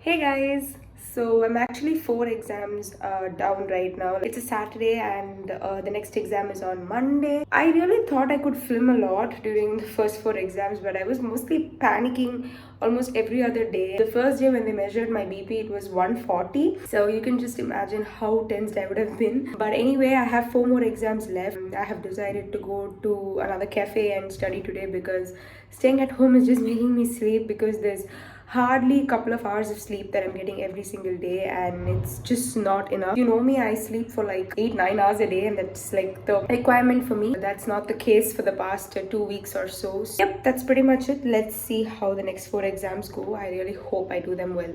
Hey guys, so I'm actually four exams down right now. It's a Saturday and the next exam is on Monday. I really thought I could film a lot during the first four exams, but I was mostly panicking almost every other day. The first day when they measured my BP, it was 140. So you can just imagine how tensed I would have been. But anyway, I have four more exams left. I have decided to go to another cafe and study today because staying at home is just making me sleep because there's hardly a couple of hours of sleep that I'm getting every single day, and it's just not enough. You know me, I sleep for like 8-9 hours a day, and that's like the requirement for me. That's not the case for the past 2 weeks or so. Yep, that's pretty much it. Let's see how the next four exams go. I really hope I do them well.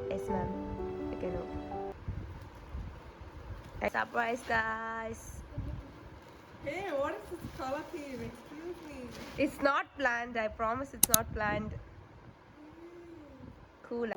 Yes, ma'am. Okay, no. Surprise, guys. Hey, what is this color theme? Excuse me. It's not planned. I promise it's not planned. Cool.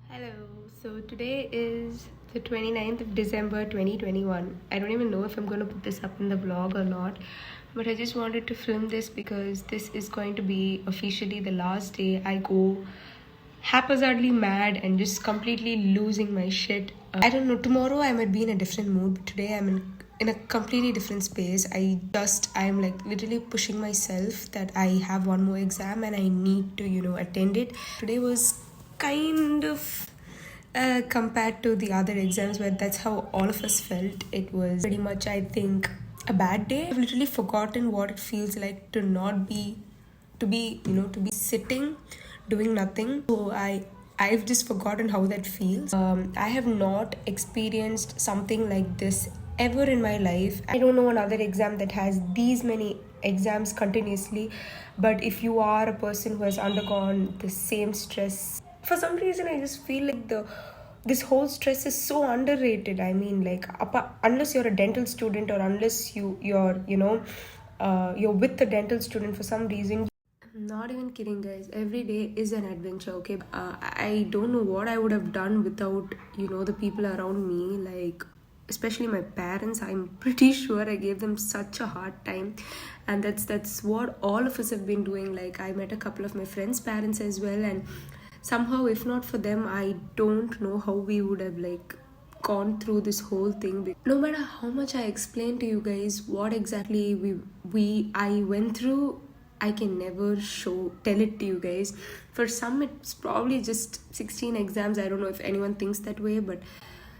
Hello, so today is the 29th of December 2021. I don't even know if I'm going to put this up in the vlog or not, but I just wanted to film this because this is going to be officially the last day I go haphazardly mad and just completely losing my shit. I don't know, tomorrow I might be in a different mood, but today I'm in a completely different space. I'm like literally pushing myself that I have one more exam and I need to, attend it. Today was kind of compared to the other exams where that's how all of us felt. It was pretty much, I think, a bad day. I've literally forgotten what it feels like to not be to be sitting doing nothing. So I I've just forgotten how that feels. I have not experienced something like this ever in my life. I don't know another exam that has these many exams continuously, but if you are a person who has undergone the same stress, for some reason I just feel like the this whole stress is so underrated. I mean, like, unless you're a dental student, or unless you're with a dental student for some reason. I'm not even kidding, guys. Every day is an adventure, okay? I don't know what I would have done without, the people around me, like, especially my parents. I'm pretty sure I gave them such a hard time. And that's what all of us have been doing. Like, I met a couple of my friends' parents as well, and somehow, if not for them, I don't know how we would have, like, gone through this whole thing. No matter how much I explain to you guys what exactly I went through, I can never tell it to you guys. For some, it's probably just 16 exams. I don't know if anyone thinks that way, but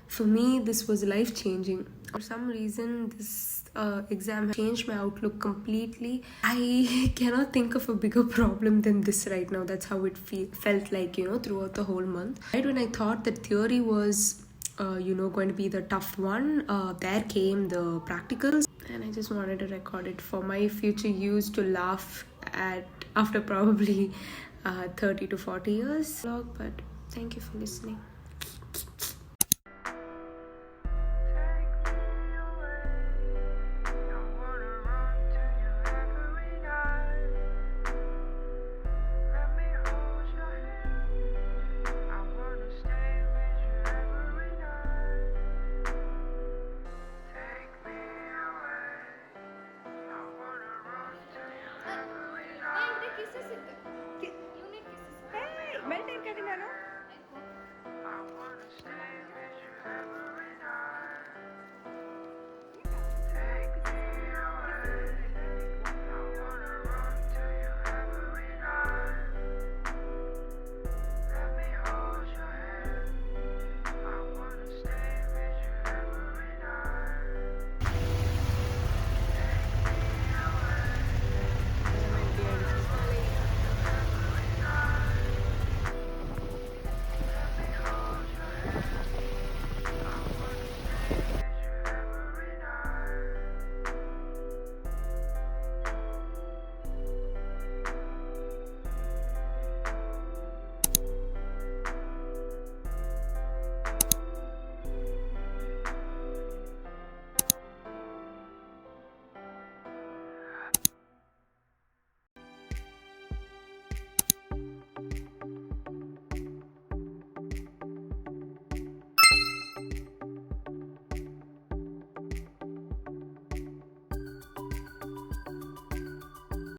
for me, this was life changing. For some reason, this exam changed my outlook completely. I cannot think of a bigger problem than this right now. That's how it felt like, throughout the whole month. Right when I thought that theory was, going to be the tough one, there came the practicals. And I just wanted to record it for my future use to laugh at after probably 30 to 40 years. But thank you for listening.